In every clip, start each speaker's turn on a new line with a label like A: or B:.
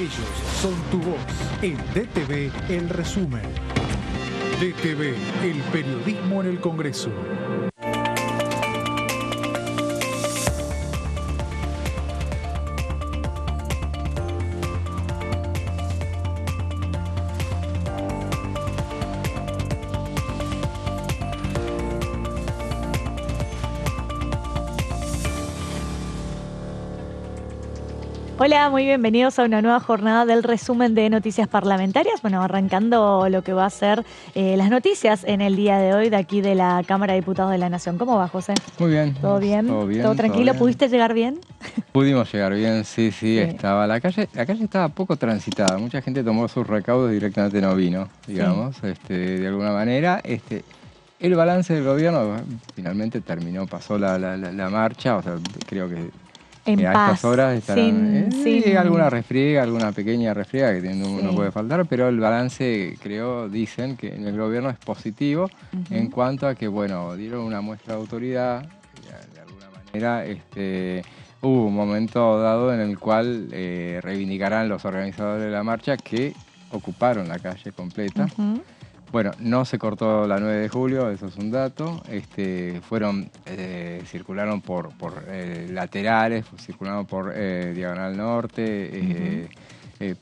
A: Ellos son tu voz. En DTV, el resumen. DTV, el periodismo en el Congreso.
B: Hola, muy bienvenidos a una nueva jornada del resumen de noticias parlamentarias. Bueno, arrancando lo que va a ser las noticias en el día de hoy de aquí de la Cámara de Diputados de la Nación. ¿Cómo va, José?
C: Muy bien.
B: ¿Todo bien?
C: Todo bien.
B: ¿Todo tranquilo?
C: Todo bien.
B: ¿Pudiste llegar bien?
C: Pudimos llegar bien, sí. Estaba la calle estaba poco transitada. Mucha gente tomó sus recaudos y directamente no vino, digamos, de alguna manera. El balance del gobierno finalmente terminó, pasó la marcha, o sea, creo que
B: en
C: a
B: paz,
C: estas horas estarán
B: sin
C: alguna refriega, alguna pequeña refriega que no puede faltar, pero el balance, dicen que en el gobierno es positivo en cuanto a que, bueno, dieron una muestra de autoridad, de alguna manera, hubo un momento dado en el cual reivindicarán los organizadores de la marcha que ocuparon la calle completa. Bueno, no se cortó la 9 de julio, eso es un dato. Circularon por laterales, circularon por Diagonal Norte.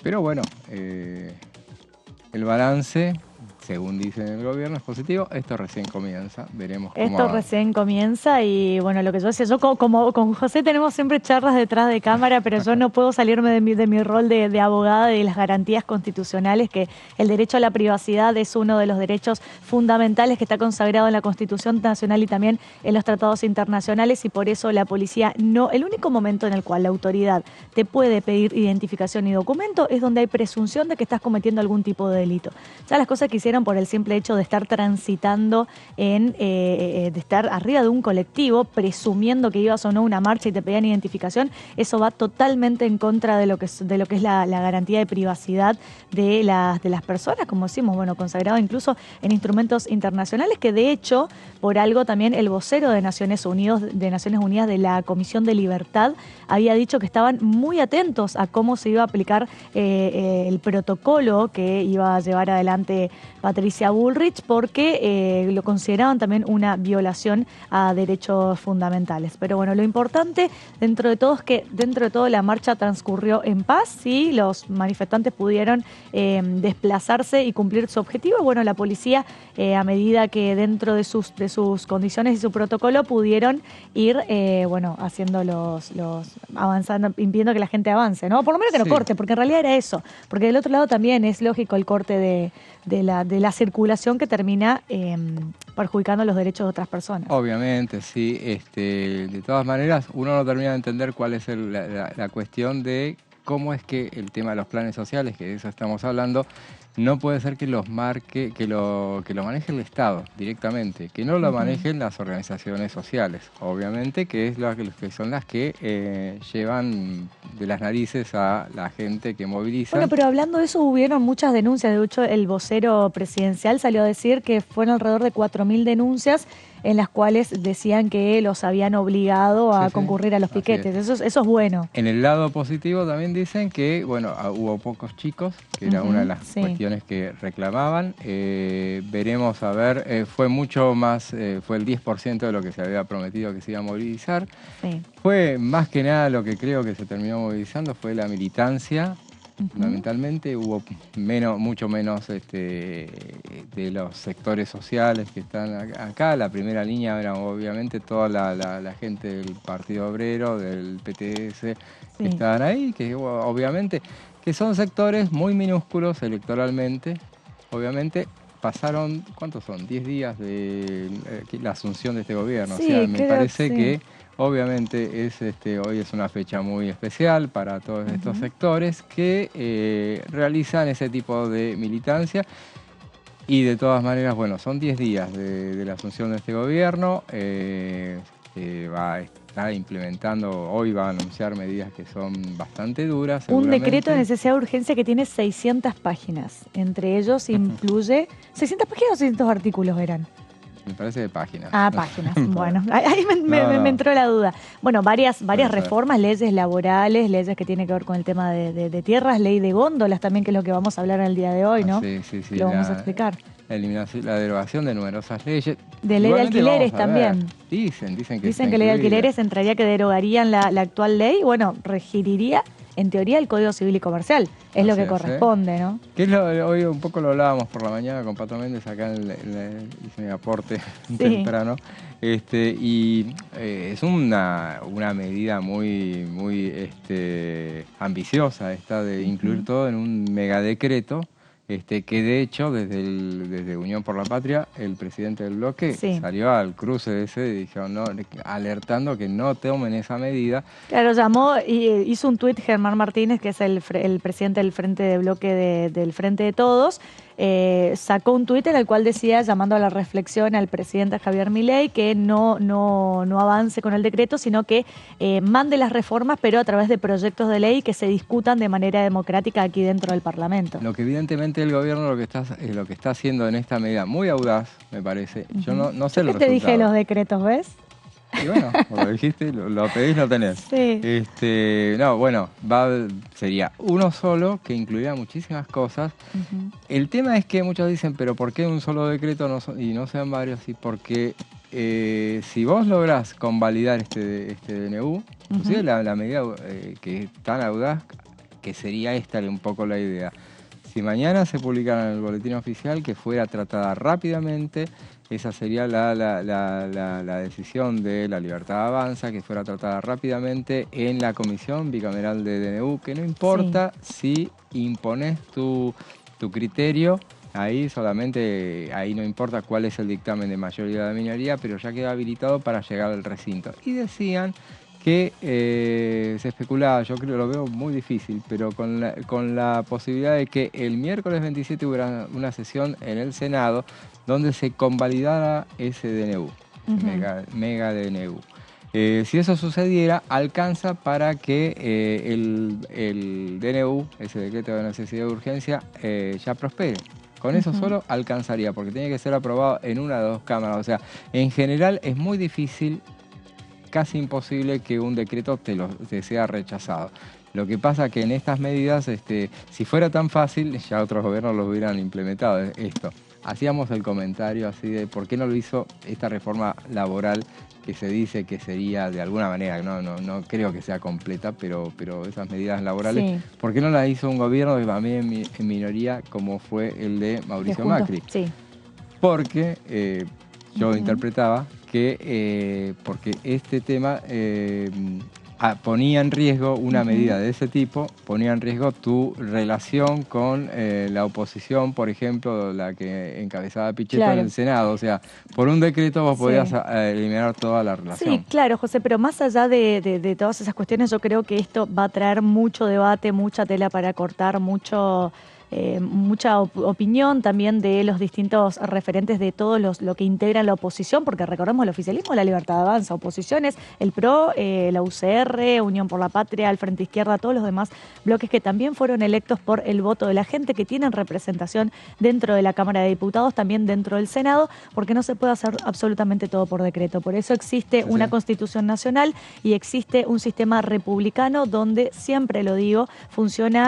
C: Pero bueno, el balance, según dicen el gobierno, es positivo. Esto recién comienza, veremos cómo
B: Esto recién comienza y bueno, lo que yo decía, yo como con José tenemos siempre charlas detrás de cámara, pero yo no puedo salirme de mi rol de abogada y de las garantías constitucionales, que el derecho a la privacidad es uno de los derechos fundamentales que está consagrado en la Constitución Nacional y también en los tratados internacionales, y por eso la policía el único momento en el cual la autoridad te puede pedir identificación y documento es donde hay presunción de que estás cometiendo algún tipo de delito. Ya las cosas que hicieron por el simple hecho de estar transitando de estar arriba de un colectivo, presumiendo que ibas o no a una marcha y te pedían identificación, eso va totalmente en contra de lo que es la garantía de privacidad de las personas, como decimos, bueno, consagrado incluso en instrumentos internacionales, que de hecho, por algo también el vocero de Naciones Unidas de la Comisión de Libertad había dicho que estaban muy atentos a cómo se iba a aplicar el protocolo que iba a llevar adelante Patricia Bullrich, porque lo consideraban también una violación a derechos fundamentales. Pero bueno, lo importante dentro de todo es que dentro de todo la marcha transcurrió en paz y los manifestantes pudieron desplazarse y cumplir su objetivo. Bueno, la policía, a medida que dentro de sus condiciones y su protocolo pudieron ir haciendo avanzando, impidiendo que la gente avance, ¿no? Por lo menos que no corte, porque en realidad era eso. Porque del otro lado también es lógico el corte de la circulación que termina perjudicando los derechos de otras personas.
C: Obviamente, sí. De todas maneras, uno no termina de entender cuál es la cuestión de cómo es que el tema de los planes sociales, que de eso estamos hablando, no puede ser que lo maneje el Estado directamente, que no lo manejen las organizaciones sociales, obviamente, que son las que llevan de las narices a la gente que moviliza.
B: Bueno, pero hablando de eso, hubieron muchas denuncias. De hecho, el vocero presidencial salió a decir que fueron alrededor de 4.000 denuncias en las cuales decían que los habían obligado a concurrir a los piquetes. Eso es bueno.
C: En el lado positivo también dicen que, bueno, hubo pocos chicos, que era una de las cuestiones que reclamaban. Veremos, a ver, fue mucho más, fue el 10% de lo que se había prometido que se iba a movilizar. Fue más que nada lo que creo que se terminó movilizando, fue la militancia. Fundamentalmente hubo mucho menos de los sectores sociales que están acá. La primera línea era obviamente toda la gente del Partido Obrero, del PTS, que estaban ahí, que obviamente que son sectores muy minúsculos electoralmente. Obviamente pasaron, ¿cuántos son? 10 días de la asunción de este gobierno.
B: Sí,
C: o sea, me parece que obviamente hoy es una fecha muy especial para todos estos sectores que realizan ese tipo de militancia, y de todas maneras, bueno, son 10 días de la asunción de este gobierno. Va a estar implementando, hoy va a anunciar medidas que son bastante duras.
B: Un decreto de necesidad de urgencia que tiene 600 páginas. Entre ellos incluye... ¿600 páginas o 600 artículos eran?
C: Me parece de páginas.
B: Ah, páginas. Bueno, ahí me entró la duda. Bueno, varias reformas, leyes laborales, leyes que tienen que ver con el tema de tierras, ley de góndolas también, que es lo que vamos a hablar en el día de hoy, ¿no?
C: Sí.
B: Lo vamos a explicar.
C: La derogación de numerosas leyes.
B: De ley de alquileres también.
C: Dicen
B: que ley de alquileres entraría que derogarían la actual ley. Bueno, regiría en teoría el Código Civil y Comercial. Es lo que corresponde, ¿no?
C: Que es hoy un poco lo hablábamos por la mañana con Pato Méndez, acá hice mi aporte temprano. Y es una medida muy ambiciosa esta de incluir todo en un megadecreto. Que de hecho desde Unión por la Patria el presidente del bloque salió al cruce ese y dijo, alertando que no tomen esa medida.
B: Claro, llamó y hizo un tuit Germán Martínez, que es el presidente del Frente de Bloque del Frente de Todos. Sacó un tuit en el cual decía, llamando a la reflexión al presidente Javier Milei, que no avance con el decreto, sino que mande las reformas, pero a través de proyectos de ley que se discutan de manera democrática aquí dentro del Parlamento.
C: Lo que evidentemente el gobierno lo que está haciendo en esta medida muy audaz, me parece. Yo no sé los resultados.
B: ¿Qué te dije los decretos, ves?
C: Y bueno, como lo dijiste, lo pedís, lo tenés.
B: Sí.
C: Sería uno solo que incluiría muchísimas cosas. El tema es que muchos dicen, pero ¿por qué un solo decreto y no sean varios? Y porque si vos lográs convalidar este DNU, inclusive la medida que es tan audaz, que sería esta un poco la idea. Si mañana se publicara en el boletín oficial, que fuera tratada rápidamente, esa sería la decisión de La Libertad Avanza, que fuera tratada rápidamente en la Comisión Bicameral de DNU, que no importa si impones tu criterio, ahí no importa cuál es el dictamen de mayoría o de minoría, pero ya queda habilitado para llegar al recinto. Y decían que se especulaba, yo creo, lo veo muy difícil, pero con la posibilidad de que el miércoles 27 hubiera una sesión en el Senado donde se convalidara ese DNU, mega DNU. Si eso sucediera, alcanza para que el DNU, ese decreto de necesidad de urgencia, ya prospere. Con eso solo alcanzaría, porque tiene que ser aprobado en una de 2 cámaras. O sea, en general es muy difícil, casi imposible que un decreto te sea rechazado. Lo que pasa que en estas medidas, si fuera tan fácil, ya otros gobiernos lo hubieran implementado esto. Hacíamos el comentario así de por qué no lo hizo esta reforma laboral que se dice que sería de alguna manera, no creo que sea completa, pero esas medidas laborales, ¿por qué no las hizo un gobierno que también en minoría como fue el de Mauricio Macri?
B: Sí.
C: Porque yo interpretaba que porque este tema ponía en riesgo una medida de ese tipo, ponía en riesgo tu relación con la oposición, por ejemplo, la que encabezaba Pichetto en el Senado. O sea, por un decreto vos podías eliminar toda la relación.
B: Sí, claro, José, pero más allá de todas esas cuestiones, yo creo que esto va a traer mucho debate, mucha tela para cortar, mucha opinión también de los distintos referentes de todos lo que integran la oposición, porque recordemos el oficialismo, La Libertad Avanza, oposiciones, el PRO, la UCR, Unión por la Patria, el Frente Izquierda, todos los demás bloques que también fueron electos por el voto de la gente, que tienen representación dentro de la Cámara de Diputados, también dentro del Senado, porque no se puede hacer absolutamente todo por decreto. Por eso existe una Constitución Nacional y existe un sistema republicano donde, siempre lo digo,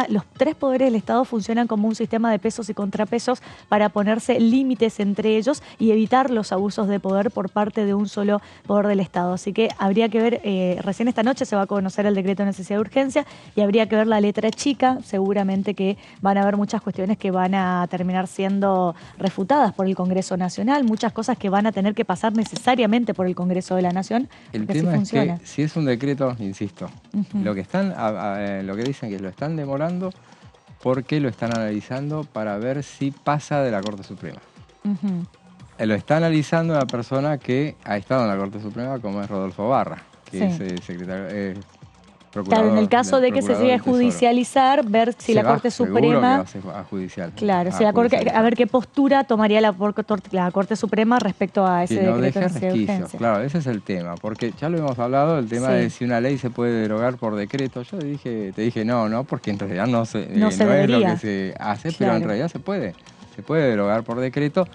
B: los 3 poderes del Estado funcionan como un sistema de pesos y contrapesos para ponerse límites entre ellos y evitar los abusos de poder por parte de un solo poder del Estado. Así que habría que ver, recién esta noche se va a conocer el decreto de necesidad de urgencia y habría que ver la letra chica. Seguramente que van a haber muchas cuestiones que van a terminar siendo refutadas por el Congreso Nacional, muchas cosas que van a tener que pasar necesariamente por el Congreso de la Nación.
C: El tema es que si es un decreto, insisto, lo que dicen que lo están demorando porque lo están analizando para ver si pasa de la Corte Suprema. Lo está analizando una persona que ha estado en la Corte Suprema, como es Rodolfo Barra, que es secretario, procurador.
B: Claro, en el caso de que se llegue a judicializar, ver si la Corte Suprema...
C: Seguro que va a judicial.
B: Claro, a ver qué postura tomaría la Corte Suprema respecto a ese decreto de necesidad de urgencia.
C: Claro, ese es el tema, porque ya lo hemos hablado, el tema de si una ley se puede derogar por decreto. Yo te dije no, porque en realidad no es lo que se hace, pero en realidad se puede derogar por decreto.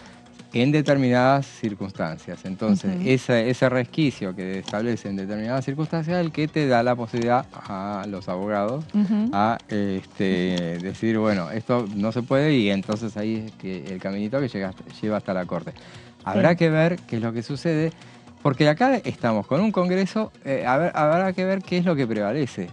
C: en determinadas circunstancias. Entonces, ese resquicio que establece en determinadas circunstancias es el que te da la posibilidad a los abogados a decir, bueno, esto no se puede, y entonces ahí es que el caminito que lleva hasta la Corte. Habrá que ver qué es lo que sucede, porque acá estamos con un Congreso, habrá que ver qué es lo que prevalece.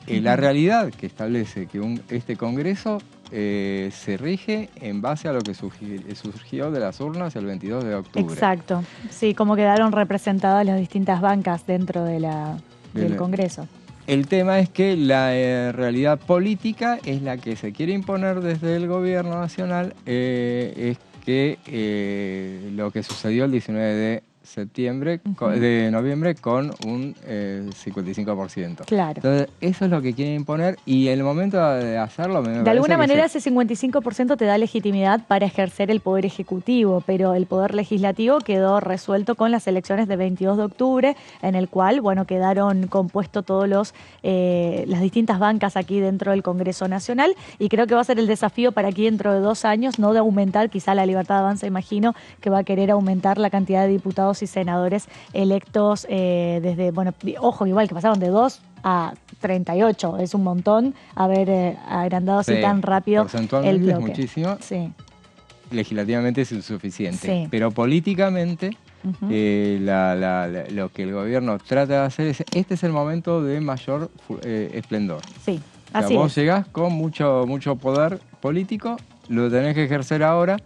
C: La realidad que establece que este Congreso se rige en base a lo que surgió de las urnas el 22 de octubre.
B: Exacto. Sí, como quedaron representadas las distintas bancas dentro del Congreso.
C: El tema es que la realidad política es la que se quiere imponer desde el gobierno nacional, es que lo que sucedió el 19 de noviembre con un 55%.
B: Claro.
C: Entonces, eso es lo que quieren imponer, y el momento de hacerlo
B: de alguna manera ese 55% te da legitimidad para ejercer el poder ejecutivo, pero el poder legislativo quedó resuelto con las elecciones de 22 de octubre, en el cual, bueno, quedaron compuestos todos las distintas bancas aquí dentro del Congreso Nacional, y creo que va a ser el desafío para aquí dentro de 2 años, no de aumentar, quizá la Libertad Avanza, imagino, que va a querer aumentar la cantidad de diputados y senadores electos desde, bueno, ojo, igual que pasaron de 2 a 38, es un montón haber agrandado así tan rápido el bloque.
C: Es muchísimo,
B: sí.
C: Legislativamente es insuficiente, pero políticamente lo que el gobierno trata de hacer es, este es el momento de mayor esplendor.
B: Sí,
C: o sea, vos llegás con mucho poder político, lo tenés que ejercer ahora.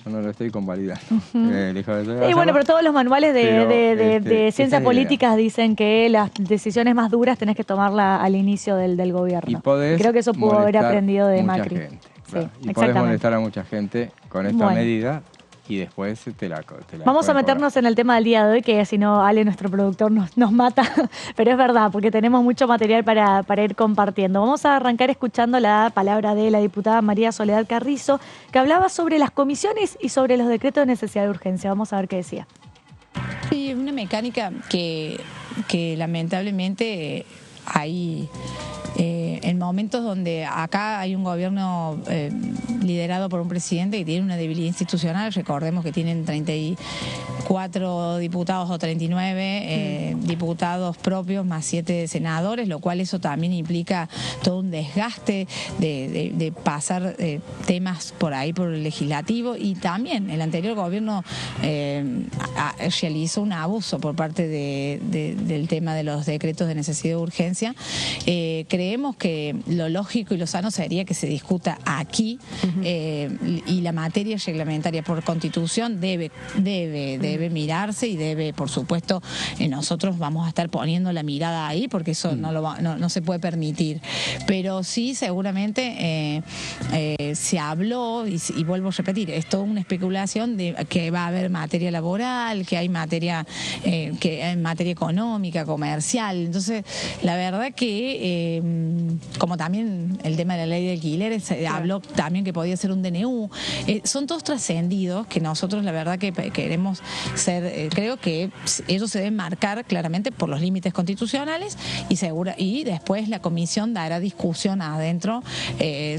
C: Yo no lo estoy convalidando.
B: Y bueno, pero todos los manuales de ciencias políticas dicen que las decisiones más duras tenés que tomarlas al inicio del gobierno.
C: Y creo
B: que eso pudo haber aprendido de Macri.
C: Gente, claro. Y podés molestar a mucha gente con esta medida, y después te la
B: vamos a meternos en el tema del día de hoy, que si no, Ale, nuestro productor, nos mata, pero es verdad, porque tenemos mucho material para ir compartiendo. Vamos a arrancar escuchando la palabra de la diputada María Soledad Carrizo, que hablaba sobre las comisiones y sobre los decretos de necesidad de urgencia. Vamos a ver qué decía.
D: Sí, una mecánica que lamentablemente hay en momentos donde acá hay un gobierno liderado por un presidente que tiene una debilidad institucional. Recordemos que tienen 34 diputados o 39 diputados propios más 7 senadores, lo cual eso también implica todo un desgaste de pasar temas por ahí por el legislativo, y también el anterior gobierno realizó un abuso por parte del tema de los decretos de necesidad de urgencia. Creemos que lo lógico y lo sano sería que se discuta aquí, y la materia reglamentaria por Constitución debe mirarse, y debe, por supuesto, nosotros vamos a estar poniendo la mirada ahí, porque eso no se puede permitir. Pero sí, seguramente se habló, y vuelvo a repetir, es toda una especulación de que va a haber materia laboral, que hay materia económica, comercial. Entonces, la verdad que como también el tema de la ley de alquileres, se habló también que podía ser un DNU, son todos trascendidos que nosotros la verdad que queremos ser, creo que ellos se deben marcar claramente por los límites constitucionales, y después la comisión dará discusión adentro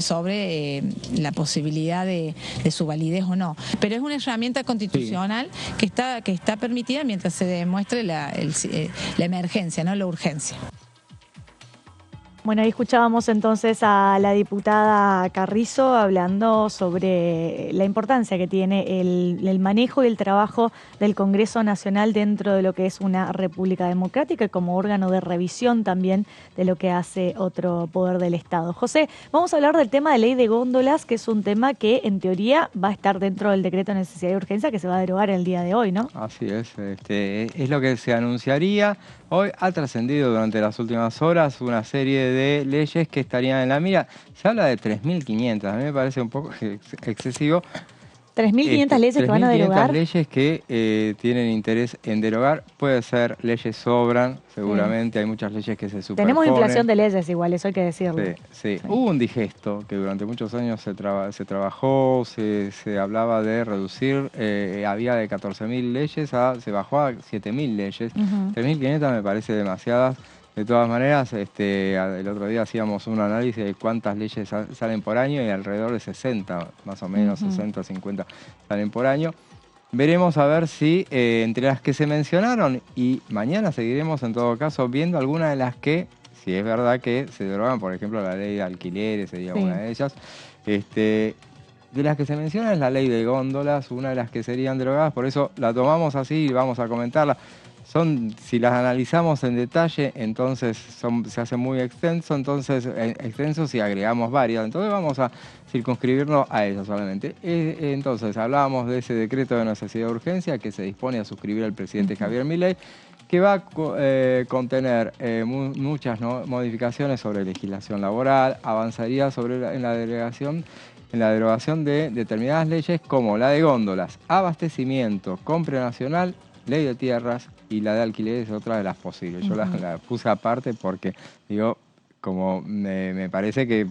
D: sobre la posibilidad de su validez o no. Pero es una herramienta constitucional que está permitida mientras se demuestre la emergencia, no la urgencia.
B: Bueno, ahí escuchábamos entonces a la diputada Carrizo hablando sobre la importancia que tiene el manejo y el trabajo del Congreso Nacional dentro de lo que es una república democrática, y como órgano de revisión también de lo que hace otro poder del Estado. José, vamos a hablar del tema de ley de góndolas, que es un tema que en teoría va a estar dentro del decreto de necesidad de urgencia que se va a derogar el día de hoy, ¿no?
C: Así es, es lo que se anunciaría. Hoy ha trascendido durante las últimas horas una serie de leyes que estarían en la mira. Se habla de 3.500, a mí me parece un poco excesivo.
B: 3.500 leyes que van a derogar.
C: 3.500 leyes que tienen interés en derogar. Puede ser, leyes sobran, seguramente. Hay muchas leyes que se superponen.
B: Tenemos inflación de leyes igual, eso hay que decirlo.
C: Sí. Hubo un digesto que durante muchos años se trabajó, se hablaba de reducir, había de 14.000 leyes, se bajó a 7.000 leyes. 3.500 me parece demasiadas. De todas maneras, el otro día hacíamos un análisis de cuántas leyes salen por año, y alrededor de 60, más o menos, 60, 50 salen por año. veremos a ver si entre las que se mencionaron, y mañana seguiremos en todo caso viendo algunas de las que, si es verdad que se derogan, por ejemplo la ley de alquileres sería una de ellas. De las que se mencionan es la ley de góndolas, una de las que serían derogadas, por eso la tomamos así y vamos a comentarla. Si las analizamos en detalle, entonces se hace muy extenso, y agregamos varias. Entonces vamos a circunscribirnos a ellas solamente. Entonces hablábamos de ese decreto de necesidad de urgencia que se dispone a suscribir el presidente Javier Milei, que va a contener muchas modificaciones sobre legislación laboral, avanzaría en la derogación de determinadas leyes como la de góndolas, abastecimiento, compra nacional, ley de tierras y la de alquileres es otra de las posibles. Yo la puse aparte porque, digo, como me parece que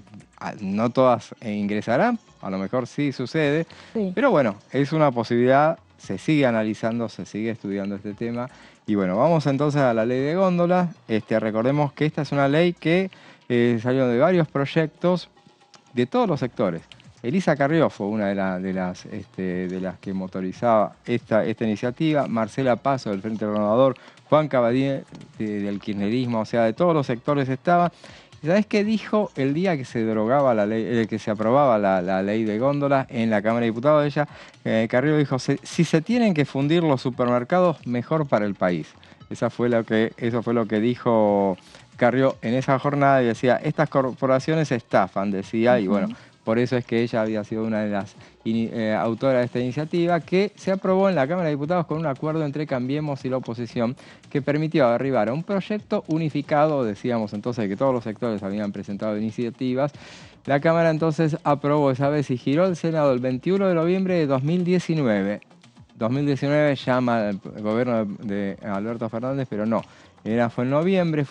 C: no todas ingresarán, a lo mejor sí sucede, pero bueno, es una posibilidad, se sigue analizando, se sigue estudiando este tema. Y bueno, vamos entonces a la ley de góndolas. Recordemos que esta es una ley que salió de varios proyectos de todos los sectores. Elisa Carrió fue una de las que motorizaba esta iniciativa, Marcela Paso del Frente Renovador, Juan Cavadier del kirchnerismo, o sea, de todos los sectores estaba. ¿Sabés qué dijo el día que se derogaba la ley, que se aprobaba la ley de góndolas en la Cámara de Diputados? Ella, Carrió, dijo: si se tienen que fundir los supermercados, mejor para el país. Eso fue lo que dijo Carrió en esa jornada, y decía, estas corporaciones estafan, decía, y bueno, por eso es que ella había sido una de las autoras de esta iniciativa, que se aprobó en la Cámara de Diputados con un acuerdo entre Cambiemos y la oposición, que permitió arribar a un proyecto unificado. Decíamos entonces que todos los sectores habían presentado iniciativas. La Cámara entonces aprobó esa vez y giró el Senado el 21 de noviembre de 2019. 2019 llama al gobierno de Alberto Fernández, pero no. Fue en noviembre,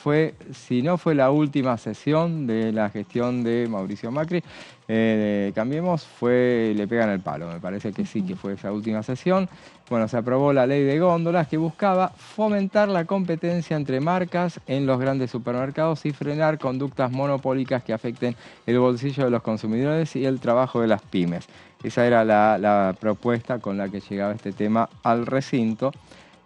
C: si no fue la última sesión de la gestión de Mauricio Macri, Cambiemos, le pegan el palo, me parece que sí, que fue esa última sesión. Bueno, se aprobó la ley de góndolas que buscaba fomentar la competencia entre marcas en los grandes supermercados y frenar conductas monopólicas que afecten el bolsillo de los consumidores y el trabajo de las pymes. Esa era la propuesta con la que llegaba este tema al recinto.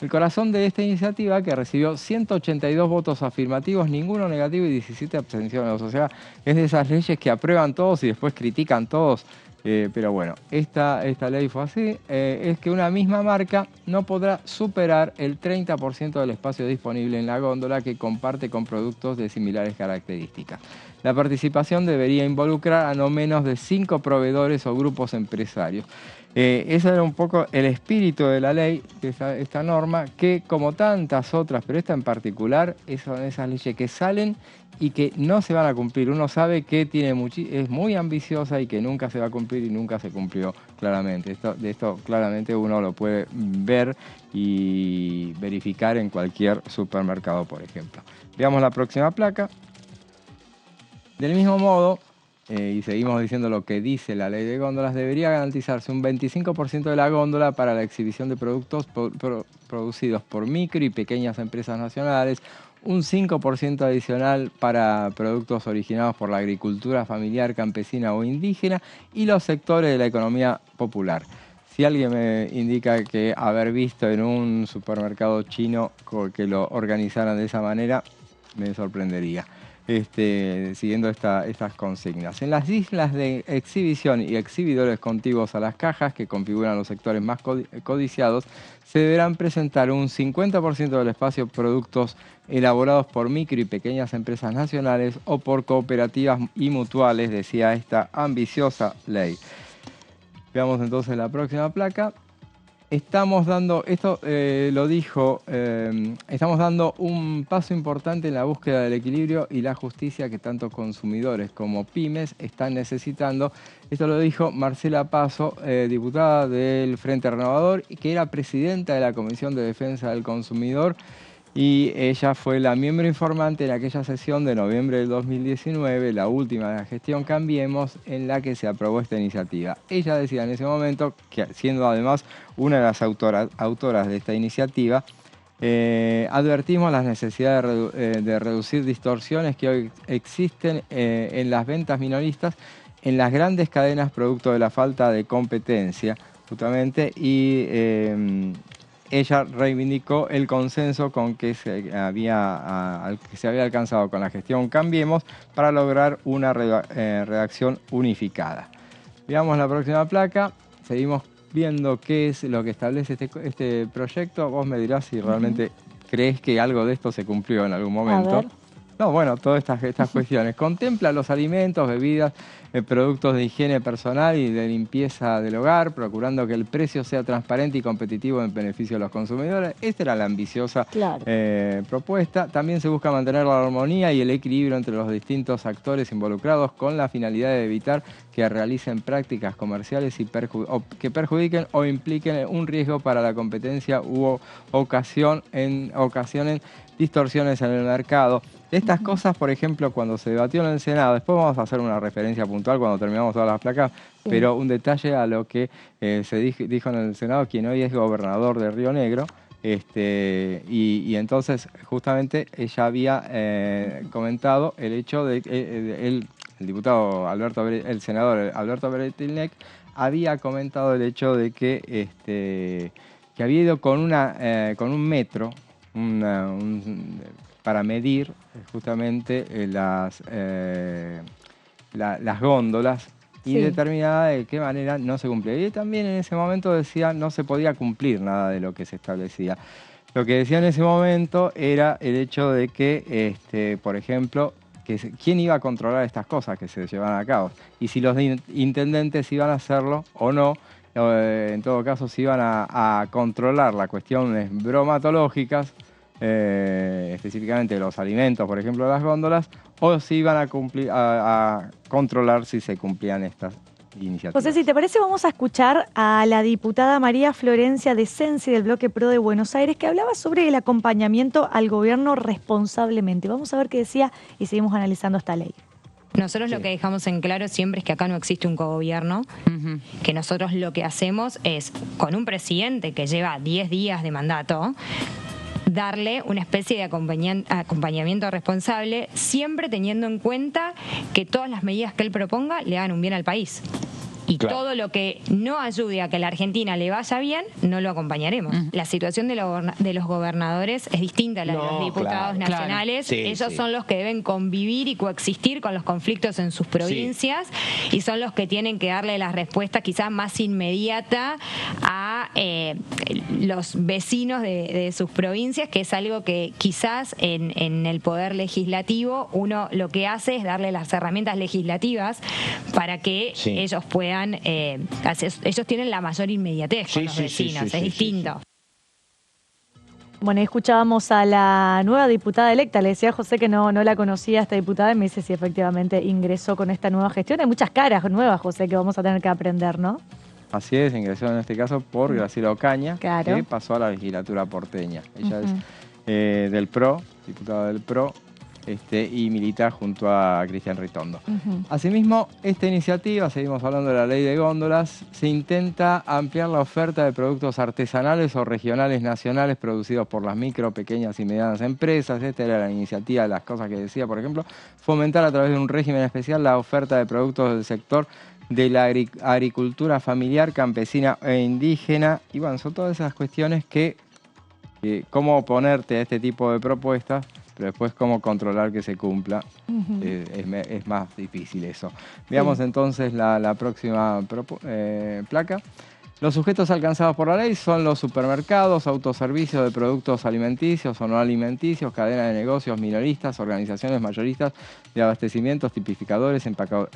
C: El corazón de esta iniciativa, que recibió 182 votos afirmativos, ninguno negativo y 17 abstenciones. O sea, es de esas leyes que aprueban todos y después critican todos. Pero bueno, esta ley fue así. Es que una misma marca no podrá superar el 30% del espacio disponible en la góndola que comparte con productos de similares características. La participación debería involucrar a no menos de 5 proveedores o grupos empresarios. Ese era un poco el espíritu de la ley, de esta norma, que como tantas otras, pero esta en particular, son esas leyes que salen y que no se van a cumplir. Uno sabe que es muy ambiciosa y que nunca se va a cumplir y nunca se cumplió claramente. De esto claramente uno lo puede ver y verificar en cualquier supermercado, por ejemplo. Veamos la próxima placa. Del mismo modo, y seguimos diciendo lo que dice la ley de góndolas, debería garantizarse un 25% de la góndola para la exhibición de productos producidos por micro y pequeñas empresas nacionales, un 5% adicional para productos originados por la agricultura familiar, campesina o indígena y los sectores de la economía popular. Si alguien me indica que haber visto en un supermercado chino que lo organizaran de esa manera, me sorprendería. Siguiendo estas consignas. En las islas de exhibición y exhibidores contiguos a las cajas que configuran los sectores más codiciados, se deberán presentar un 50% del espacio productos elaborados por micro y pequeñas empresas nacionales o por cooperativas y mutuales, decía esta ambiciosa ley. Veamos entonces la próxima placa. Estamos dando, estamos dando un paso importante en la búsqueda del equilibrio y la justicia que tanto consumidores como pymes están necesitando. Esto lo dijo Marcela Paso, diputada del Frente Renovador, que era presidenta de la Comisión de Defensa del Consumidor, y ella fue la miembro informante en aquella sesión de noviembre del 2019, la última de la gestión Cambiemos, en la que se aprobó esta iniciativa. Ella decía en ese momento, que siendo además una de las autoras de esta iniciativa, advertimos las necesidades de reducir distorsiones que hoy existen en las ventas minoristas en las grandes cadenas producto de la falta de competencia, justamente, y ella reivindicó el consenso con que se había alcanzado con la gestión Cambiemos para lograr una redacción unificada. Veamos la próxima placa, seguimos viendo qué es lo que establece este proyecto. Vos me dirás si realmente crees que algo de esto se cumplió en algún momento. No, bueno, todas estas cuestiones. Contempla los alimentos, bebidas, productos de higiene personal y de limpieza del hogar, procurando que el precio sea transparente y competitivo en beneficio de los consumidores. Esta era la ambiciosa propuesta. También se busca mantener la armonía y el equilibrio entre los distintos actores involucrados con la finalidad de evitar que realicen prácticas comerciales que perjudiquen o impliquen un riesgo para la competencia u ocasionen distorsiones en el mercado. Estas cosas, por ejemplo, cuando se debatió en el Senado, después vamos a hacer una referencia puntual cuando terminamos todas las placas, pero un detalle a lo que se dijo en el Senado, quien hoy es gobernador de Río Negro, y entonces justamente ella había comentado el hecho de que el diputado el senador Alberto Bretilnec había comentado el hecho de que había ido con un metro para medir justamente las góndolas y determinada de qué manera no se cumplía. Y también en ese momento decía no se podía cumplir nada de lo que se establecía. Lo que decía en ese momento era el hecho de que, por ejemplo, quién iba a controlar estas cosas que se llevaban a cabo y si los intendentes iban a hacerlo o no. En todo caso, si iban a controlar las cuestiones bromatológicas, específicamente los alimentos, por ejemplo, las góndolas, o si iban a controlar si se cumplían estas iniciativas.
B: José, si te parece, vamos a escuchar a la diputada María Florencia de Sensi del Bloque PRO de Buenos Aires, que hablaba sobre el acompañamiento al gobierno responsablemente. Vamos a ver qué decía y seguimos analizando esta ley.
E: Nosotros lo que dejamos en claro siempre es que acá no existe un cogobierno, que nosotros lo que hacemos es, con un presidente que lleva 10 días de mandato, darle una especie de acompañamiento responsable, siempre teniendo en cuenta que todas las medidas que él proponga le hagan un bien al país. Y todo lo que no ayude a que a la Argentina le vaya bien, no lo acompañaremos. La situación de los gobernadores es distinta a la de los diputados nacionales. Ellos son los que deben convivir y coexistir con los conflictos en sus provincias y son los que tienen que darle la respuesta quizás más inmediata a los vecinos de sus provincias, que es algo que quizás en el poder legislativo uno lo que hace es darle las herramientas legislativas para que ellos puedan ellos tienen la mayor inmediatez con los vecinos, es distinto.
B: Bueno, escuchábamos a la nueva diputada electa. Le decía a José que no la conocía esta diputada y me dice si efectivamente ingresó con esta nueva gestión. Hay muchas caras nuevas, José, que vamos a tener que aprender, ¿no?
C: Así es, ingresó en este caso por Graciela Ocaña, que pasó a la legislatura porteña. Ella es del PRO, diputada del PRO, y milita junto a Cristian Ritondo. Asimismo, esta iniciativa, seguimos hablando de la ley de góndolas, se intenta ampliar la oferta de productos artesanales o regionales nacionales producidos por las micro, pequeñas y medianas empresas. Esta era la iniciativa de las cosas que decía, por ejemplo, fomentar a través de un régimen especial la oferta de productos del sector de la agricultura familiar, campesina e indígena. Y bueno, son todas esas cuestiones que cómo oponerte a este tipo de propuestas, pero después cómo controlar que se cumpla, es más difícil eso. Veamos entonces la próxima placa. Los sujetos alcanzados por la ley son los supermercados, autoservicios de productos alimenticios o no alimenticios, cadenas de negocios minoristas, organizaciones mayoristas de abastecimientos, tipificadores,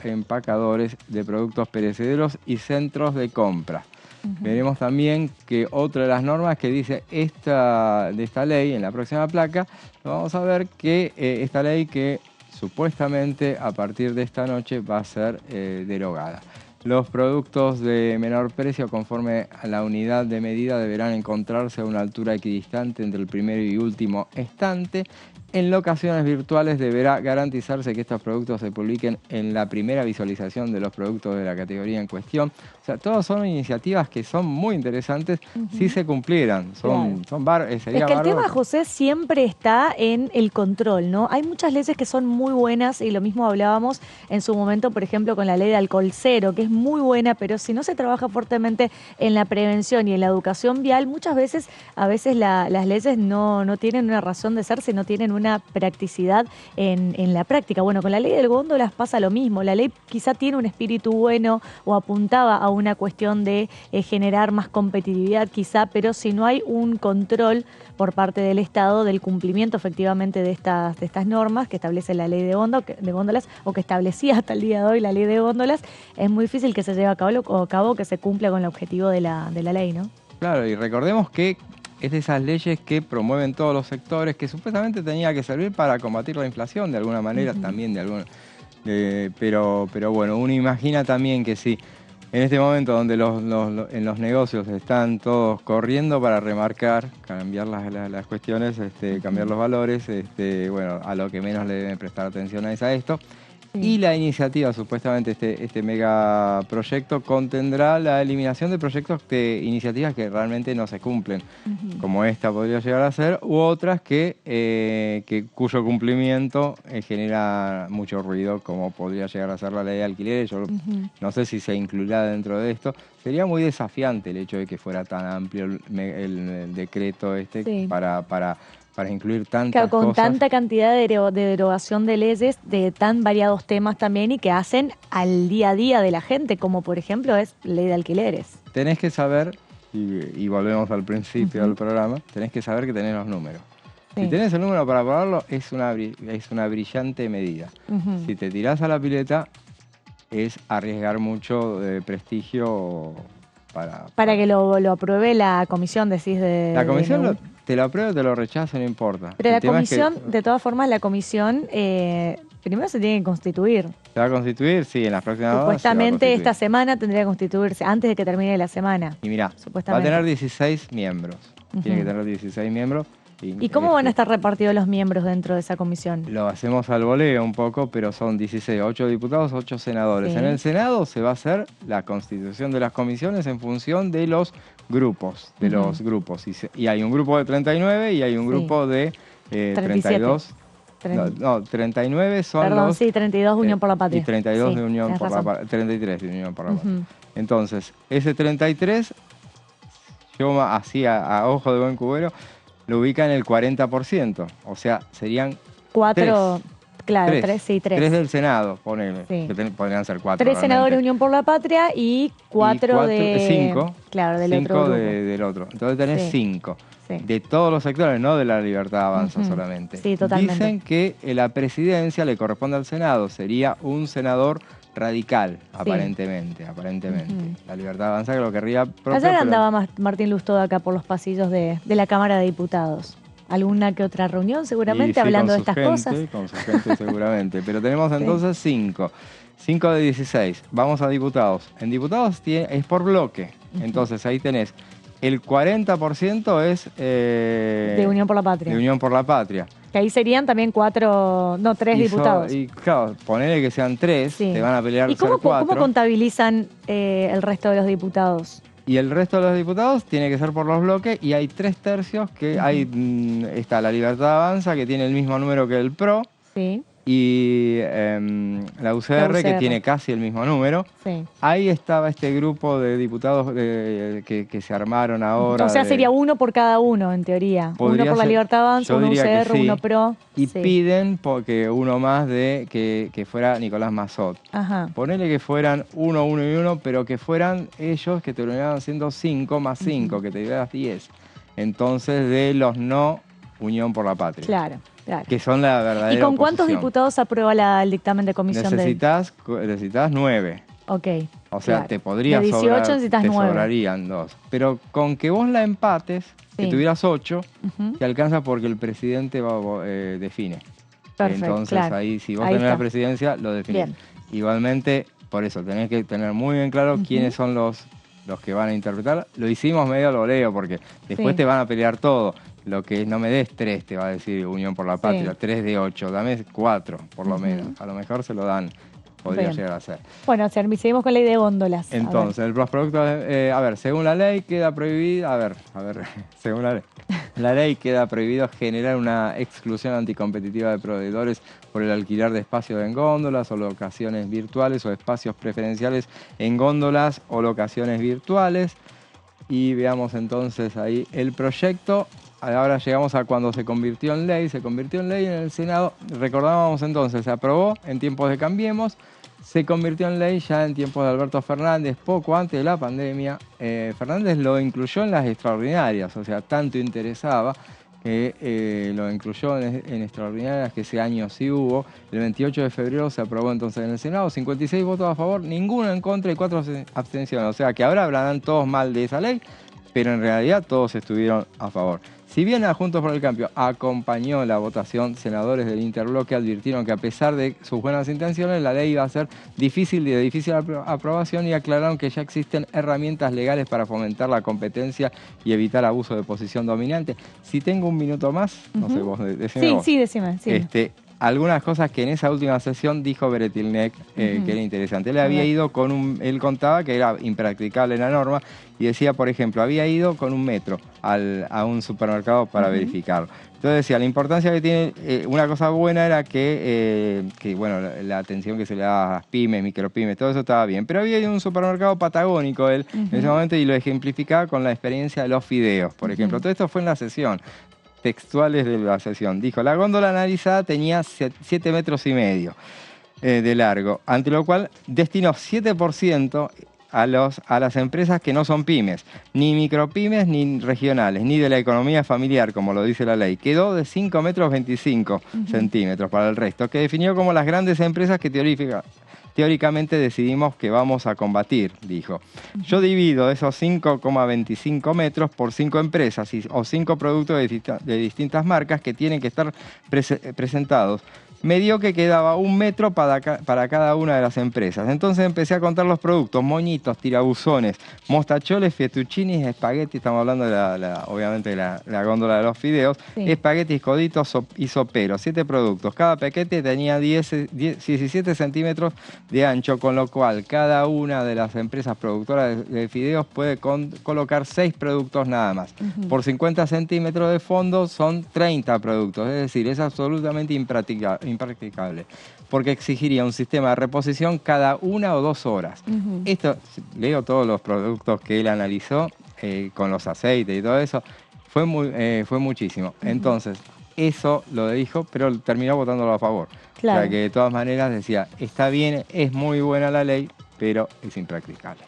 C: empacadores de productos perecederos y centros de compra. Veremos también que otra de las normas que dice de esta ley, en la próxima placa, vamos a ver que esta ley que supuestamente a partir de esta noche va a ser derogada. Los productos de menor precio conforme a la unidad de medida deberán encontrarse a una altura equidistante entre el primero y último estante En locaciones virtuales deberá garantizarse que estos productos se publiquen en la primera visualización de los productos de la categoría en cuestión. O sea, todas son iniciativas que son muy interesantes si se cumplieran. Sería
B: es que el
C: bárbaro.
B: tema, José, siempre está en el control, ¿no? Hay muchas leyes que son muy buenas y lo mismo hablábamos en su momento, por ejemplo, con la ley de alcohol cero, que es muy buena, pero si no se trabaja fuertemente en la prevención y en la educación vial, muchas veces, las leyes no tienen una razón de ser, si no tienen una practicidad en la práctica. Bueno, con la ley del góndolas pasa lo mismo. La ley quizá tiene un espíritu bueno o apuntaba a una cuestión de generar más competitividad quizá, pero si no hay un control por parte del Estado del cumplimiento efectivamente de estas normas que establece la ley de góndolas o que establecía hasta el día de hoy la ley de góndolas, es muy difícil que se lleve a cabo que se cumpla con el objetivo de la ley, ¿no?
C: Claro, y recordemos que es de esas leyes que promueven todos los sectores, que supuestamente tenía que servir para combatir la inflación de alguna manera, también de alguna... pero bueno, uno imagina también que si en este momento donde en los negocios están todos corriendo para remarcar, cambiar las cuestiones, cambiar los valores, bueno, a lo que menos le deben prestar atención es a esto. Y la iniciativa, supuestamente este megaproyecto, contendrá la eliminación de proyectos de iniciativas que realmente no se cumplen, como esta podría llegar a ser, u otras cuyo cumplimiento genera mucho ruido, como podría llegar a ser la ley de alquileres. Yo no sé si se incluirá dentro de esto. Sería muy desafiante el hecho de que fuera tan amplio el decreto para incluir tantas
B: con
C: cosas.
B: Tanta cantidad de derogación de leyes de tan variados temas también y que hacen al día a día de la gente, como por ejemplo es ley de alquileres.
C: Tenés que saber, y volvemos al principio del programa, tenés que saber que tenés los números. Si tenés el número para probarlo, es una brillante medida. Si te tirás a la pileta, es arriesgar mucho de prestigio
B: para que lo apruebe la comisión, decís, de...
C: La comisión te lo aprueba o te lo rechaza, no importa.
B: Pero la comisión, de todas formas, la comisión primero se tiene que constituir.
C: ¿Se va a constituir? Sí, en las próximas horas.
B: Supuestamente esta semana tendría que constituirse, antes de que termine la semana.
C: Y mirá, va a tener 16 miembros. Tiene que tener 16 miembros.
B: ¿Y cómo van a estar repartidos los miembros dentro de esa comisión?
C: Lo hacemos al voleo un poco, pero son 16, 8 diputados, 8 senadores. En el Senado se va a hacer la constitución de las comisiones en función de los grupos, Y hay un grupo de 39 y hay un grupo de 32. No, 39 son
B: Perdón, 32 Unión por la Patria.
C: Y 32 de Unión por la Patria, 33 de Unión por la Patria. Entonces, ese 33, yo así a ojo de buen cubero, lo ubica en el 40%, o sea, serían
B: 4, claro, 3.
C: 3 del Senado, ponele, que podrían ser 4.
B: 3 senadores de Unión por la Patria y 4 de...
C: 5.
B: Claro, del
C: 5
B: otro grupo.
C: Del otro. Entonces tenés 5.
B: Sí.
C: De todos los sectores, no de la Libertad Avanza solamente.
B: Sí, totalmente.
C: Dicen que la presidencia le corresponde al Senado, sería un senador radical, aparentemente. La Libertad Avanza que lo querría propio.
B: Ayer andaba Martín Lustó acá por los pasillos de la Cámara de Diputados. ¿Alguna que otra reunión seguramente hablando de estas cosas?
C: Con su gente seguramente. Pero tenemos entonces 5. 5 de 16. Vamos a diputados. En diputados es por bloque. Entonces ahí tenés el 40% es...
B: de Unión por la Patria.
C: De Unión por la Patria.
B: Que ahí serían también 3 diputados.
C: Y claro, ponele que sean 3, te van a pelear.
B: ¿Y cómo contabilizan el resto de los diputados?
C: Y el resto de los diputados tiene que ser por los bloques y hay 3/3 que está la Libertad Avanza, que tiene el mismo número que el PRO. Sí. Y la UCR, que tiene casi el mismo número. Sí. Ahí estaba este grupo de diputados que se armaron ahora.
B: O sea, sería uno por cada uno, en teoría. Uno por la Libertad Avanza, uno UCR, uno PRO.
C: Y piden porque uno más que fuera Nicolás Massot. Ajá. Ponele que fueran 1, 1 y 1, pero que fueran ellos que terminaban siendo 5 más 5, que te dieras 10. Entonces, de los no Unión por la Patria. Claro. Que son la verdadera
B: ¿Y con cuántos
C: oposición.
B: Diputados aprueba el dictamen de comisión?
C: Necesitas 9.
B: Ok.
C: O sea, te podría
B: de 18
C: sobrar,
B: necesitas
C: te
B: 9.
C: sobrarían 2. Pero con que vos la empates, que tuvieras 8, te alcanza porque el presidente define.
B: Perfecto,
C: entonces ahí, si vos tenés la presidencia, lo definís. Igualmente, por eso, tenés que tener muy bien claro quiénes son los que van a interpretar. Lo hicimos medio al voleo, porque después te van a pelear todo. lo que no me des 3, te va a decir Unión por la Patria, 3 de 8, dame 4 por lo menos, a lo mejor se lo dan. Podría llegar a ser.
B: Bueno, seguimos con ley de góndolas.
C: Entonces, los productos, a ver, según la ley queda prohibido, según la ley queda prohibido generar una exclusión anticompetitiva de proveedores por el alquiler de espacios en góndolas o locaciones virtuales o espacios preferenciales en góndolas o locaciones virtuales. Y veamos entonces ahí el proyecto. Ahora llegamos a cuando se convirtió en ley. Se convirtió en ley en el Senado. Recordábamos entonces, se aprobó en tiempos de Cambiemos. Se convirtió en ley ya en tiempos de Alberto Fernández, poco antes de la pandemia. Fernández lo incluyó en las extraordinarias, o sea, tanto interesaba que lo incluyó en extraordinarias, que ese año sí hubo. El 28 de febrero se aprobó entonces en el Senado, 56 votos a favor, ninguno en contra y 4 abstenciones. O sea que ahora hablarán todos mal de esa ley, pero en realidad todos estuvieron a favor. Si bien a Juntos por el Cambio acompañó la votación, senadores del interbloque advirtieron que a pesar de sus buenas intenciones, la ley iba a ser difícil y de difícil aprobación y aclararon que ya existen herramientas legales para fomentar la competencia y evitar abuso de posición dominante. Si tengo un minuto más, no sé, vos decime vos.
B: Sí, decime.
C: Algunas cosas que en esa última sesión dijo Beretilnec que era interesante. Él había ido él contaba que era impracticable la norma y decía, por ejemplo, había ido con un metro a un supermercado para verificarlo. Entonces decía, la importancia que tiene, una cosa buena era que bueno, la atención que se le daba a las pymes, micropymes, todo eso estaba bien. Pero había ido a un supermercado patagónico él en ese momento y lo ejemplificaba con la experiencia de los fideos, por ejemplo. Todo esto fue en la sesión. Textuales de la sesión. Dijo, la góndola analizada tenía 7,5 metros de largo, ante lo cual destinó 7% a las empresas que no son pymes, ni micropymes ni regionales, ni de la economía familiar, como lo dice la ley. Quedó de 5,25 metros para el resto, que definió como las grandes empresas que teóricamente decidimos que vamos a combatir, dijo. Yo divido esos 5,25 metros por 5 empresas o 5 productos de distintas marcas que tienen que estar presentados. Me dio que quedaba 1 metro para cada una de las empresas. Entonces empecé a contar los productos: moñitos, tirabuzones, mostacholes, fettuccini, espaguetis. Estamos hablando obviamente de la góndola de los fideos. Espaguetis, coditos y soperos. 7 productos. Cada paquete tenía 17 centímetros de ancho, con lo cual cada una de las empresas productoras de fideos puede colocar 6 productos nada más. Por 50 centímetros de fondo son 30 productos. Es decir, es absolutamente impracticable, porque exigiría un sistema de reposición cada 1 o 2 horas. Esto, leo todos los productos que él analizó, con los aceites y todo eso, fue muchísimo. Entonces, eso lo dijo, pero terminó votándolo a favor. Claro. O sea que de todas maneras decía, está bien, es muy buena la ley, pero es impracticable.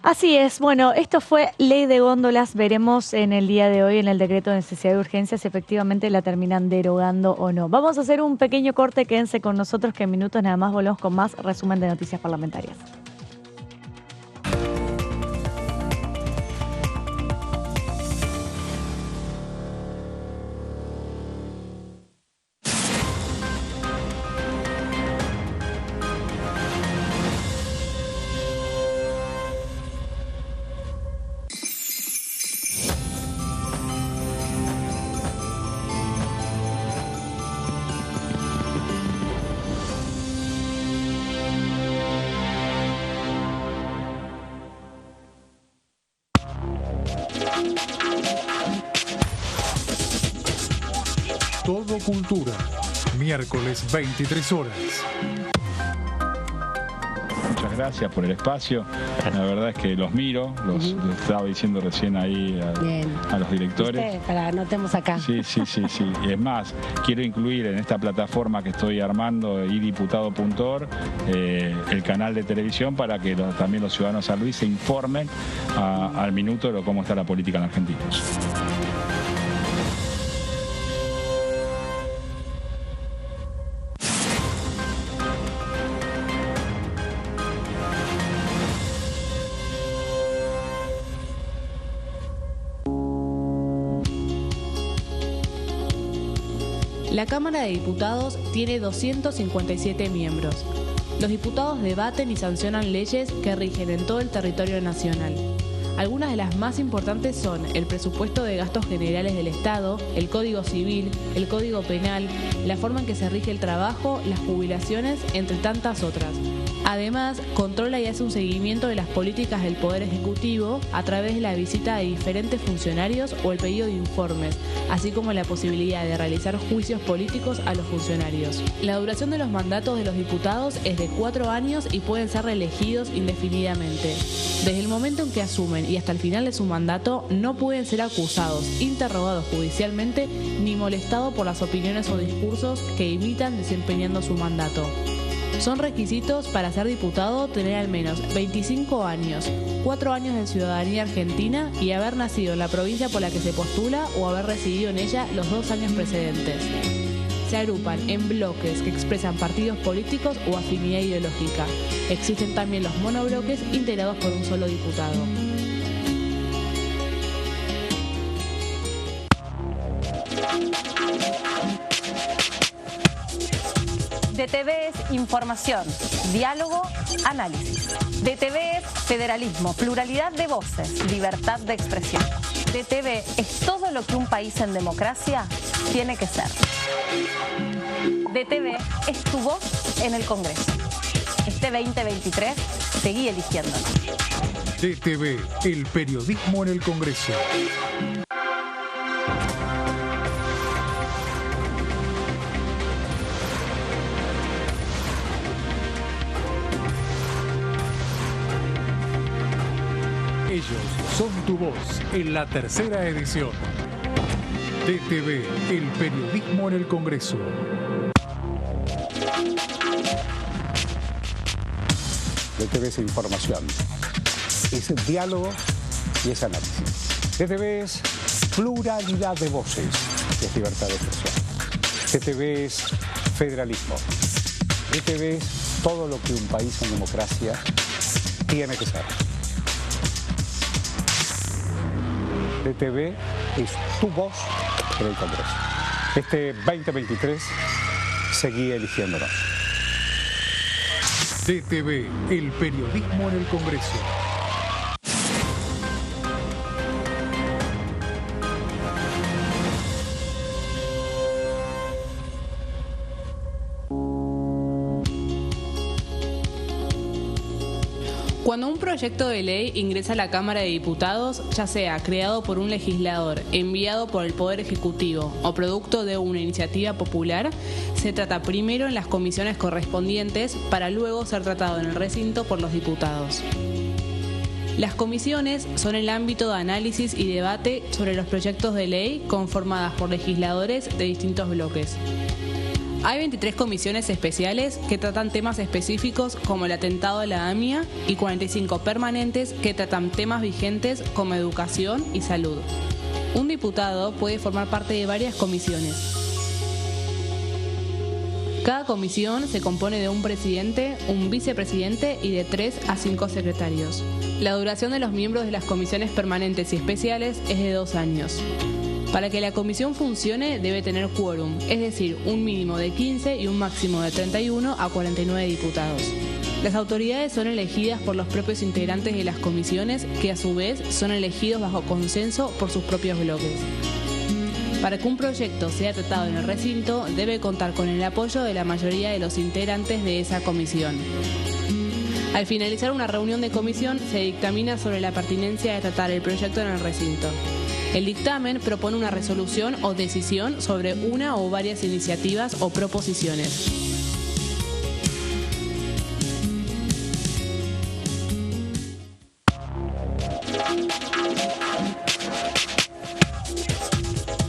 B: Así es. Bueno, esto fue Ley de Góndolas. Veremos en el día de hoy, en el decreto de necesidad de urgencia, si efectivamente la terminan derogando o no. Vamos a hacer un pequeño corte, quédense con nosotros, que en minutos nada más volvemos con más resumen de noticias parlamentarias.
A: Todo Cultura, miércoles 23 horas.
F: Muchas gracias por el espacio. La verdad es que los miro, los estaba diciendo recién ahí a los directores.
G: ¿Viste? Para anotemos acá.
F: Sí. Y es más, quiero incluir en esta plataforma que estoy armando, idiputado.org, el canal de televisión para que también los ciudadanos de San Luis se informen al minuto de cómo está la política en Argentina.
H: La Cámara de Diputados tiene 257 miembros. Los diputados debaten y sancionan leyes que rigen en todo el territorio nacional. Algunas de las más importantes son el presupuesto de gastos generales del Estado, el Código Civil, el Código Penal, la forma en que se rige el trabajo, las jubilaciones, entre tantas otras. Además, controla y hace un seguimiento de las políticas del Poder Ejecutivo a través de la visita de diferentes funcionarios o el pedido de informes, así como la posibilidad de realizar juicios políticos a los funcionarios. La duración de los mandatos de los diputados es de 4 años y pueden ser reelegidos indefinidamente. Desde el momento en que asumen y hasta el final de su mandato, no pueden ser acusados, interrogados judicialmente ni molestados por las opiniones o discursos que imitan desempeñando su mandato. Son requisitos para ser diputado tener al menos 25 años, 4 años de ciudadanía argentina y haber nacido en la provincia por la que se postula o haber residido en ella los 2 años precedentes. Se agrupan en bloques que expresan partidos políticos o afinidad ideológica. Existen también los monobloques integrados por un solo diputado.
G: DTV es información, diálogo, análisis. DTV es federalismo, pluralidad de voces, libertad de expresión. DTV es todo lo que un país en democracia tiene que ser. DTV es tu voz en el Congreso. Este 2023, seguí eligiéndonos.
A: DTV, el periodismo en el Congreso. Ellos son tu voz en la 3ª edición. DTV, el periodismo en el Congreso.
I: DTV es información, es diálogo y es análisis. DTV es pluralidad de voces, es libertad de expresión. DTV es federalismo. DTV es todo lo que un país en democracia tiene que ser. DTV es tu voz en el Congreso. Este 2023, seguí eligiéndonos.
A: DTV, el periodismo en el Congreso.
H: Cuando un proyecto de ley ingresa a la Cámara de Diputados, ya sea creado por un legislador, enviado por el Poder Ejecutivo o producto de una iniciativa popular, se trata primero en las comisiones correspondientes para luego ser tratado en el recinto por los diputados. Las comisiones son el ámbito de análisis y debate sobre los proyectos de ley conformadas por legisladores de distintos bloques. Hay 23 comisiones especiales que tratan temas específicos como el atentado a la AMIA y 45 permanentes que tratan temas vigentes como educación y salud. Un diputado puede formar parte de varias comisiones. Cada comisión se compone de un presidente, un vicepresidente y de 3 a 5 secretarios. La duración de los miembros de las comisiones permanentes y especiales es de 2 años. Para que la comisión funcione debe tener quórum, es decir, un mínimo de 15 y un máximo de 31 a 49 diputados. Las autoridades son elegidas por los propios integrantes de las comisiones, que a su vez son elegidos bajo consenso por sus propios bloques. Para que un proyecto sea tratado en el recinto, debe contar con el apoyo de la mayoría de los integrantes de esa comisión. Al finalizar una reunión de comisión, se dictamina sobre la pertinencia de tratar el proyecto en el recinto. El dictamen propone una resolución o decisión sobre una o varias iniciativas o proposiciones.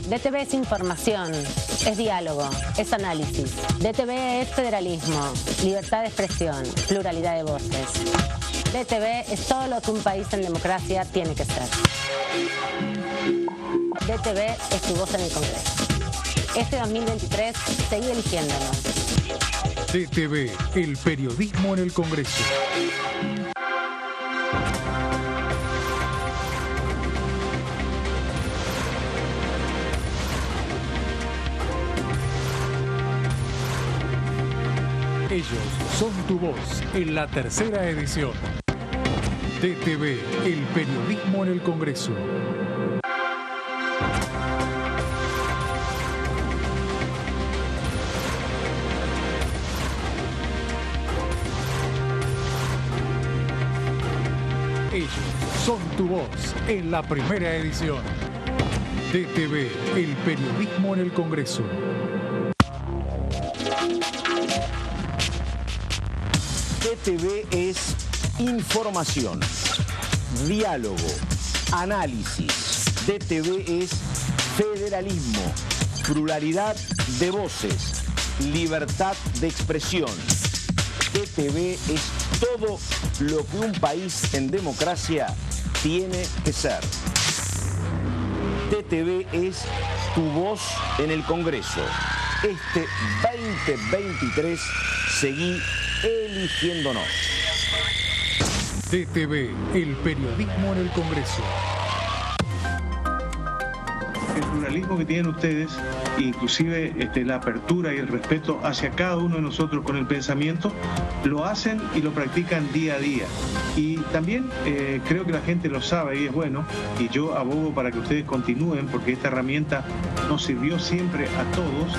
G: DTV es información, es diálogo, es análisis. DTV es federalismo, libertad de expresión, pluralidad de voces. DTV es todo lo que un país en democracia tiene que ser. DTV es tu voz en el Congreso. Este 2023, seguí eligiéndonos.
A: DTV, el periodismo en el Congreso. Ellos son tu voz en la 3ª edición. DTV, el periodismo en el Congreso. Ellos son tu voz en la primera edición. DTV, el periodismo en el Congreso.
J: DTV es información, diálogo, análisis. DTV es federalismo, pluralidad de voces, libertad de expresión. DTV es todo lo que un país en democracia tiene que ser. DTV es tu voz en el Congreso. Este 2023 seguí eligiéndonos.
A: DTV, el periodismo en el Congreso.
K: El pluralismo que tienen ustedes, inclusive la apertura y el respeto hacia cada uno de nosotros con el pensamiento, lo hacen y lo practican día a día. Y también creo que la gente lo sabe y es bueno, y yo abogo para que ustedes continúen, porque esta herramienta nos sirvió siempre a todos.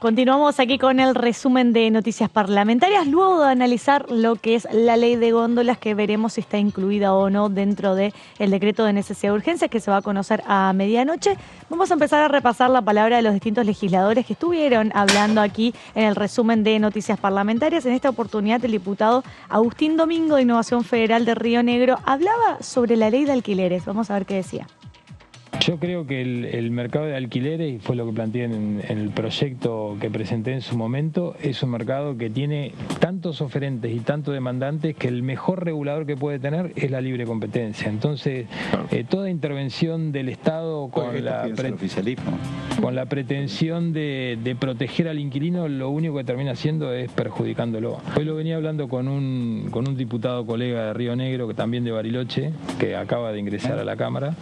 B: Continuamos aquí con el resumen de noticias parlamentarias, luego de analizar lo que es la ley de góndolas, que veremos si está incluida o no dentro del decreto de necesidad de urgencia que se va a conocer a medianoche. Vamos a empezar a repasar la palabra de los distintos legisladores que estuvieron hablando aquí en el resumen de noticias parlamentarias. En esta oportunidad el diputado Agustín Domingo de Innovación Federal de Río Negro hablaba sobre la ley de alquileres. Vamos a ver qué decía.
L: Yo creo que el mercado de alquileres, y fue lo que planteé en el proyecto que presenté en su momento, es un mercado que tiene tantos oferentes y tantos demandantes que el mejor regulador que puede tener es la libre competencia. Entonces, toda intervención del Estado con la pretensión de proteger al inquilino, lo único que termina haciendo es perjudicándolo. Hoy lo venía hablando con un diputado colega de Río Negro, que también de Bariloche, que acaba de ingresar a la Cámara.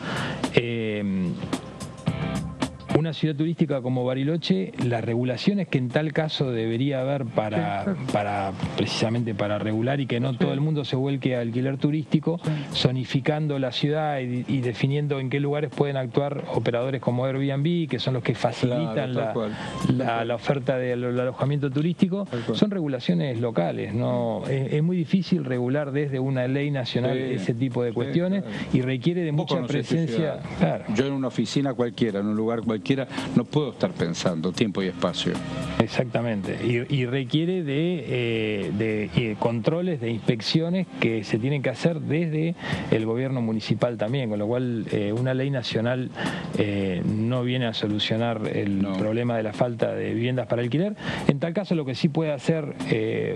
L: Una ciudad turística como Bariloche, las regulaciones que en tal caso debería haber precisamente para regular y que no todo el mundo se vuelque a alquiler turístico, zonificando la ciudad y definiendo en qué lugares pueden actuar operadores como Airbnb, que son los que facilitan la oferta del alojamiento turístico, son regulaciones locales. No es muy difícil regular desde una ley nacional ese tipo de cuestiones y requiere de mucha presencia. Claro.
M: Yo en una oficina cualquiera, en un lugar cualquiera, no puedo estar pensando tiempo y espacio.
L: Exactamente, y requiere de controles, de inspecciones que se tienen que hacer desde el gobierno municipal también, con lo cual una ley nacional no viene a solucionar el problema de la falta de viviendas para alquiler. En tal caso, lo que sí puede hacer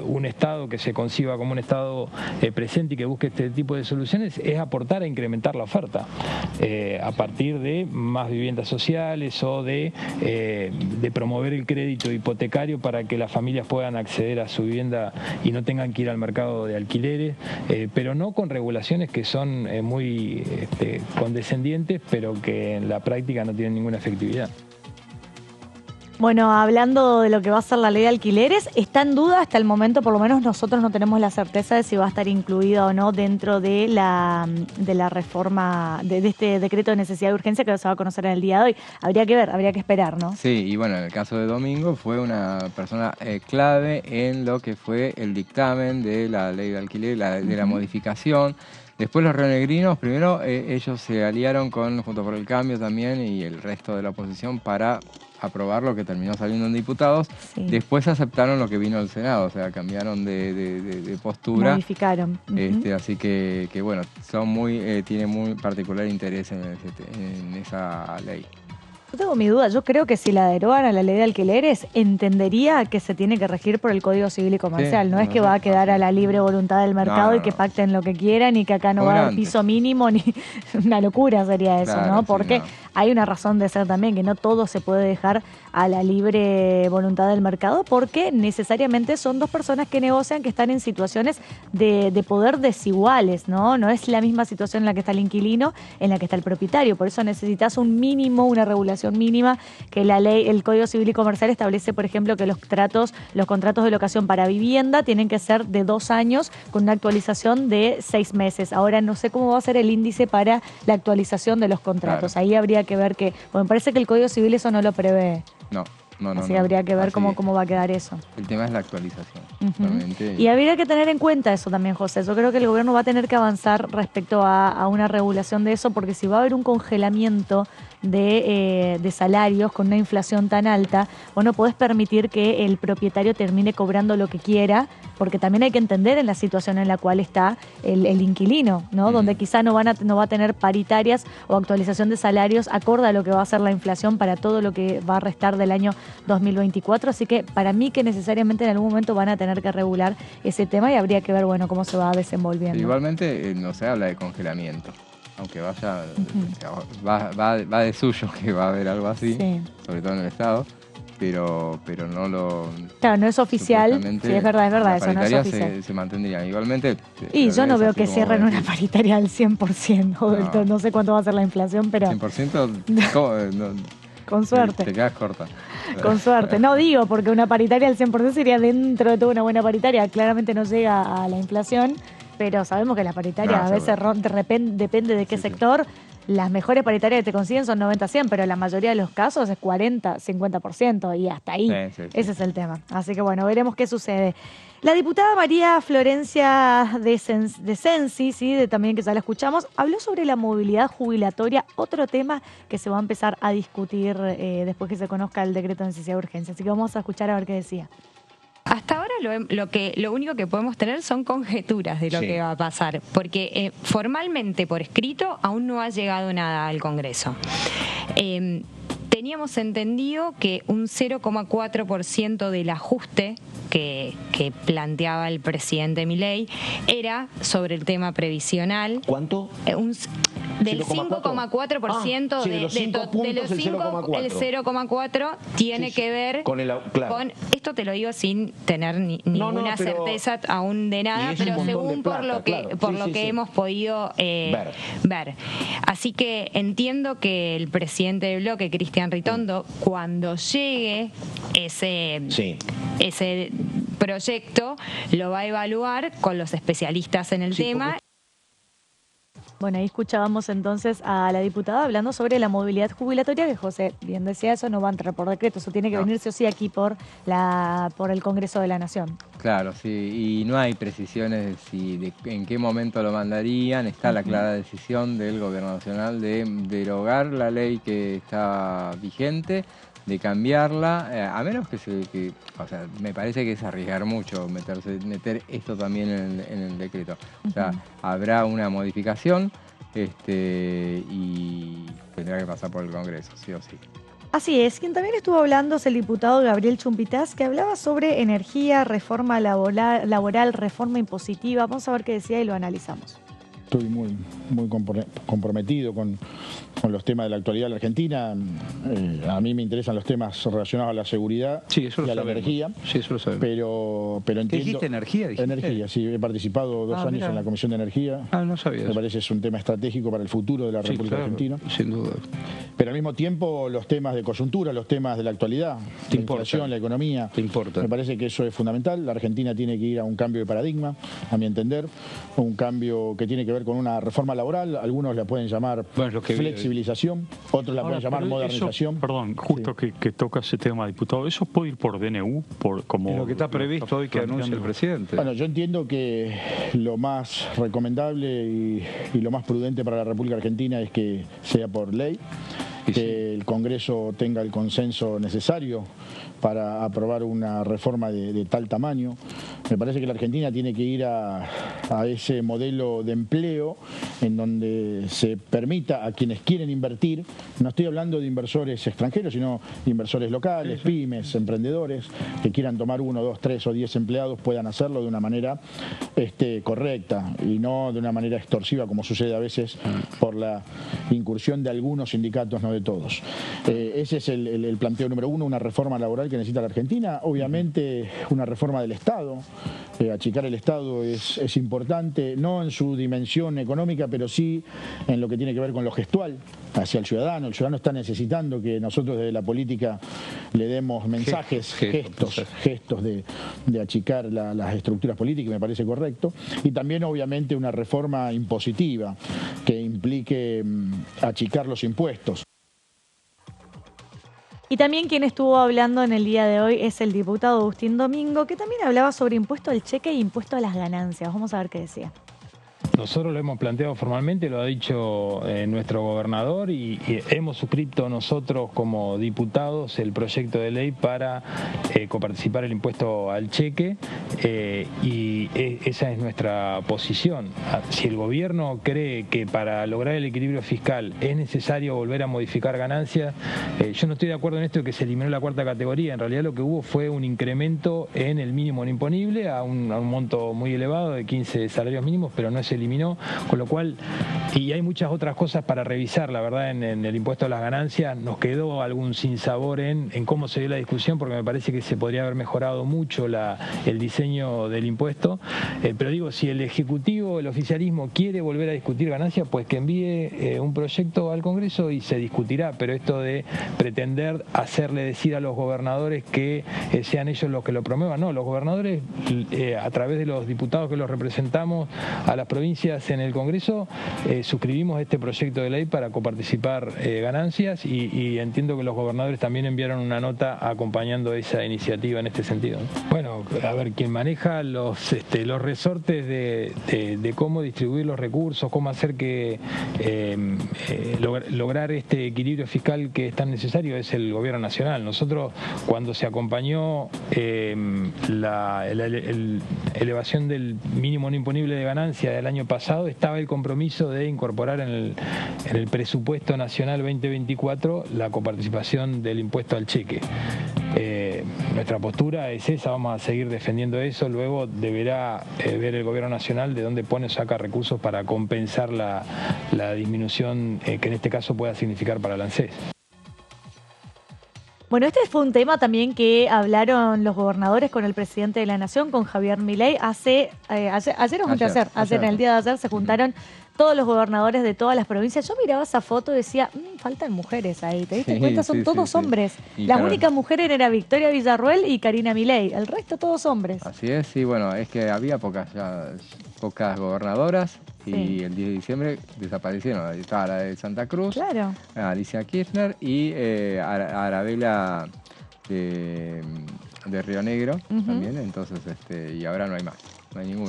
L: un Estado que se conciba como un Estado presente y que busque este tipo de soluciones es aportar a incrementar la oferta a partir de más viviendas sociales o de promover el crédito hipotecario para que las familias puedan acceder a su vivienda y no tengan que ir al mercado de alquileres, pero no con regulaciones que son muy condescendientes, pero que en la práctica no tienen ninguna efectividad.
B: Bueno, hablando de lo que va a ser la ley de alquileres, está en duda hasta el momento, por lo menos nosotros no tenemos la certeza de si va a estar incluida o no dentro de la reforma, de este decreto de necesidad de urgencia que se va a conocer en el día de hoy. Habría que ver, habría que esperar, ¿no?
C: Sí, y bueno, en el caso de Domingo fue una persona clave en lo que fue el dictamen de la ley de alquiler, de la modificación. Después los rionegrinos, primero ellos se aliaron con Juntos por el Cambio también y el resto de la oposición para aprobar lo que terminó saliendo en diputados. Sí. Después aceptaron lo que vino del Senado, o sea, cambiaron de postura.
B: Modificaron.
C: Así que bueno, tienen muy particular interés en esa ley.
B: Yo tengo mi duda, yo creo que si la derogan a la ley de alquileres, entendería que se tiene que regir por el Código Civil y Comercial, no es que va a quedar a la libre voluntad del mercado y que pacten lo que quieran y que acá no va a haber piso mínimo, ni una locura sería eso, ¿no? Porque hay una razón de ser también, que no todo se puede dejar a la libre voluntad del mercado, porque necesariamente son dos personas que negocian, que están en situaciones de poder desiguales, ¿no? No es la misma situación en la que está el inquilino, en la que está el propietario, por eso necesitas un mínimo, una regulación mínima, que la ley, el Código Civil y Comercial establece, por ejemplo, que los contratos de locación para vivienda tienen que ser de 2 años con una actualización de 6 meses. Ahora no sé cómo va a ser el índice para la actualización de los contratos. Claro. Ahí habría que ver que, bueno, me parece que el Código Civil eso no lo prevé.
C: No.
B: Así habría que ver cómo va a quedar eso.
C: El tema es la actualización.
B: Y habría que tener en cuenta eso también, José. Yo creo que el gobierno va a tener que avanzar respecto a una regulación de eso, porque si va a haber un congelamiento de salarios con una inflación tan alta, vos no podés permitir que el propietario termine cobrando lo que quiera, porque también hay que entender en la situación en la cual está el inquilino, ¿no? Donde quizá no va a tener paritarias o actualización de salarios acorde a lo que va a ser la inflación para todo lo que va a restar del año 2024. Así que para mí que necesariamente en algún momento van a tener que regular ese tema y habría que ver, bueno, cómo se va desenvolviendo.
C: Igualmente no se habla de congelamiento. Aunque va de suyo que va a haber algo así, sobre todo en el Estado, pero no lo...
B: Claro, no es oficial, sí, es verdad, eso no es oficial.
C: Se mantendría igualmente.
B: Y yo no veo que cierren una paritaria al 100%, no sé cuánto va a ser la inflación, pero...
C: 100%, ¿cómo?
B: Con suerte.
C: Te quedas corta.
B: Con suerte. No digo, porque una paritaria al 100% sería dentro de toda una buena paritaria, claramente no llega a la inflación, pero sabemos que las paritarias a veces depende de qué sector. Las mejores paritarias que te consiguen son 90-100, pero la mayoría de los casos es 40-50% y hasta ahí. Ese es el tema. Así que bueno, veremos qué sucede. La diputada María Florencia de Sensi, también que ya la escuchamos, habló sobre la movilidad jubilatoria, otro tema que se va a empezar a discutir después que se conozca el decreto de necesidad de urgencia. Así que vamos a escuchar a ver qué decía.
E: Hasta ahora lo único que podemos tener son conjeturas de lo que va a pasar, porque formalmente por escrito aún no ha llegado nada al Congreso. Teníamos entendido que un 0,4% del ajuste que planteaba el presidente Milei era sobre el tema previsional.
J: ¿Cuánto?
E: Del 5,4% de los 5, el 0,4 tiene que ver con esto. Te lo digo sin tener ninguna certeza aún de nada, pero según por lo que hemos podido ver. Así que entiendo que el presidente del bloque, Cristian Ritondo, cuando llegue ese proyecto, lo va a evaluar con los especialistas en el tema.
B: Bueno, ahí escuchábamos entonces a la diputada hablando sobre la movilidad jubilatoria, que José bien decía, eso no va a entrar por decreto, eso tiene que venir sí o sí aquí por el Congreso de la Nación.
C: Claro, sí, y no hay precisiones de en qué momento lo mandarían. Está la clara decisión del Gobierno Nacional de derogar la ley que está vigente, de cambiarla, a menos que o sea, me parece que es arriesgar mucho meter esto también en el decreto. O sea, habrá una modificación y tendrá que pasar por el Congreso, sí o sí.
B: Así es, quien también estuvo hablando es el diputado Gabriel Chumpitaz, que hablaba sobre energía, reforma laboral, reforma impositiva. Vamos a ver qué decía y lo analizamos.
N: Estoy muy comprometido con los temas de la actualidad de la Argentina. A mí me interesan los temas relacionados a la seguridad y a la energía.
M: Sí, eso lo sabemos.
N: Pero entiendo...
M: ¿Qué dijiste? ¿Energía?
N: Energía, sí. He participado 2 años en la Comisión de Energía.
M: No sabía.
N: Me parece que es un tema estratégico para el futuro de la República Argentina.
M: Sin duda.
N: Pero al mismo tiempo los temas de coyuntura, los temas de la actualidad, la inflación, la economía.
M: ¿Te importa?
N: Me parece que eso es fundamental. La Argentina tiene que ir a un cambio de paradigma, a mi entender. Un cambio que tiene que ver con una reforma laboral. Algunos la pueden llamar flexibilización, otros la pueden llamar modernización.
O: Perdón, justo que toca ese tema, diputado, ¿eso puede ir por DNU? Como
M: es lo que está previsto hoy que anuncia el presidente.
N: Bueno, yo entiendo que lo más recomendable y lo más prudente para la República Argentina es que sea por ley, que el Congreso tenga el consenso necesario para aprobar una reforma de tal tamaño. Me parece que la Argentina tiene que ir a ese modelo de empleo en donde se permita a quienes quieren invertir, no estoy hablando de inversores extranjeros, sino de inversores locales, pymes, emprendedores, que quieran tomar 1, 2, 3 o 10 empleados, puedan hacerlo de una manera correcta y no de una manera extorsiva, como sucede a veces por la incursión de algunos sindicatos, no de todos. Ese es el planteo número 1, una reforma laboral que necesita la Argentina, obviamente una reforma del Estado. Achicar el Estado es importante, no en su dimensión económica, pero sí en lo que tiene que ver con lo gestual hacia el ciudadano. El ciudadano está necesitando que nosotros desde la política le demos mensajes, gestos de achicar las estructuras políticas, me parece correcto. Y también obviamente una reforma impositiva que implique achicar los impuestos.
B: Y también quien estuvo hablando en el día de hoy es el diputado Agustín Domingo, que también hablaba sobre impuesto al cheque e impuesto a las ganancias. Vamos a ver qué decía.
L: Nosotros lo hemos planteado formalmente, lo ha dicho nuestro gobernador y hemos suscrito nosotros como diputados el proyecto de ley para coparticipar el impuesto al cheque y esa es nuestra posición. Si el gobierno cree que para lograr el equilibrio fiscal es necesario volver a modificar ganancias, yo no estoy de acuerdo en esto de que se eliminó la cuarta categoría. En realidad lo que hubo fue un incremento en el mínimo no imponible a un monto muy elevado de 15 salarios mínimos, pero no se eliminó, con lo cual, y hay muchas otras cosas para revisar, la verdad, en el impuesto a las ganancias nos quedó algún sinsabor en cómo se dio la discusión, porque me parece que se podría haber mejorado mucho el diseño del impuesto, pero digo, si el Ejecutivo, el oficialismo quiere volver a discutir ganancias, pues que envíe un proyecto al Congreso y se discutirá, pero esto de pretender hacerle decir a los gobernadores que sean ellos los que lo promuevan, no, los gobernadores a través de los diputados que los representamos a las provincias en el Congreso, suscribimos este proyecto de ley para coparticipar ganancias y entiendo que los gobernadores también enviaron una nota acompañando esa iniciativa en este sentido. Bueno, a ver, quien maneja los resortes de cómo distribuir los recursos, cómo hacer que lograr este equilibrio fiscal que es tan necesario es el gobierno nacional. Nosotros, cuando se acompañó la elevación del mínimo no imponible de ganancia del año pasado, estaba el compromiso de incorporar en el presupuesto nacional 2024 la coparticipación del impuesto al cheque. Nuestra postura es esa, vamos a seguir defendiendo eso, luego deberá ver el gobierno nacional de dónde pone o saca recursos para compensar la disminución que en este caso pueda significar para la ANSES.
B: Bueno, este fue un tema también que hablaron los gobernadores con el presidente de la Nación, con Javier Milei. Ayer en el día de ayer se juntaron todos los gobernadores de todas las provincias. Yo miraba esa foto y decía, faltan mujeres ahí, ¿te diste cuenta? Son todos hombres. La única mujer era Victoria Villarruel y Karina Milei, el resto todos hombres.
C: Así es, sí, bueno, es que había pocas gobernadoras y el 10 de diciembre desaparecieron. Estaba la de Santa Cruz, Alicia Kirchner y Arabella de Río Negro también, entonces y ahora no hay más. No hay ninguna.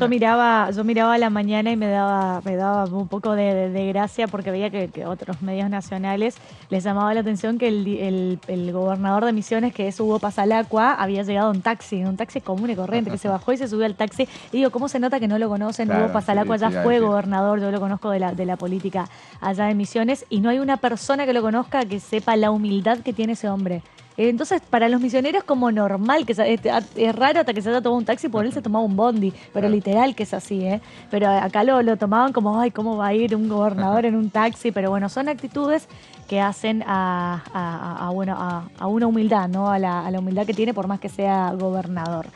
B: Yo miraba a la mañana y me daba un poco de gracia porque veía que otros medios nacionales les llamaba la atención que el gobernador de Misiones, que es Hugo Pasalacqua, había llegado en un taxi común y corriente, que se bajó y se subió al taxi. Y digo, ¿cómo se nota que no lo conocen? Hugo Pasalacqua ya fue gobernador, yo lo conozco de la política allá en Misiones, y no hay una persona que lo conozca que sepa la humildad que tiene ese hombre. Entonces, para los misioneros como normal, que es raro hasta que se haya tomado un taxi, por él se tomaba un bondi, pero literal que es así, ¿eh? Pero acá lo tomaban como, ay, ¿cómo va a ir un gobernador en un taxi? Pero bueno, son actitudes que hacen a una humildad, ¿no? A la humildad que tiene por más que sea gobernador.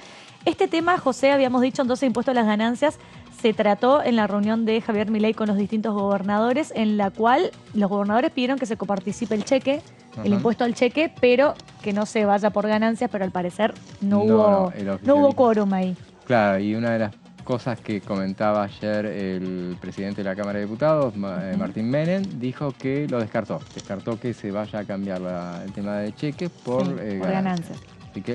B: Este tema, José, habíamos dicho entonces, impuesto a las ganancias, se trató en la reunión de Javier Milei con los distintos gobernadores, en la cual los gobernadores pidieron que se coparticipe el cheque, el impuesto al cheque, pero que no se vaya por ganancias, pero al parecer no hubo quórum ahí.
C: Claro, y una de las cosas que comentaba ayer el presidente de la Cámara de Diputados, Martín Menem, dijo que lo descartó que se vaya a cambiar el tema de cheque por
B: ganancias.
C: Así que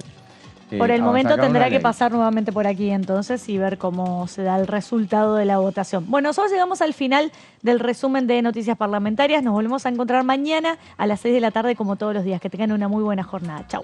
B: por el momento tendrá que pasar nuevamente por aquí entonces y ver cómo se da el resultado de la votación. Bueno, nosotros llegamos al final del resumen de Noticias Parlamentarias. Nos volvemos a encontrar mañana a las 6 de la tarde como todos los días. Que tengan una muy buena jornada. Chau.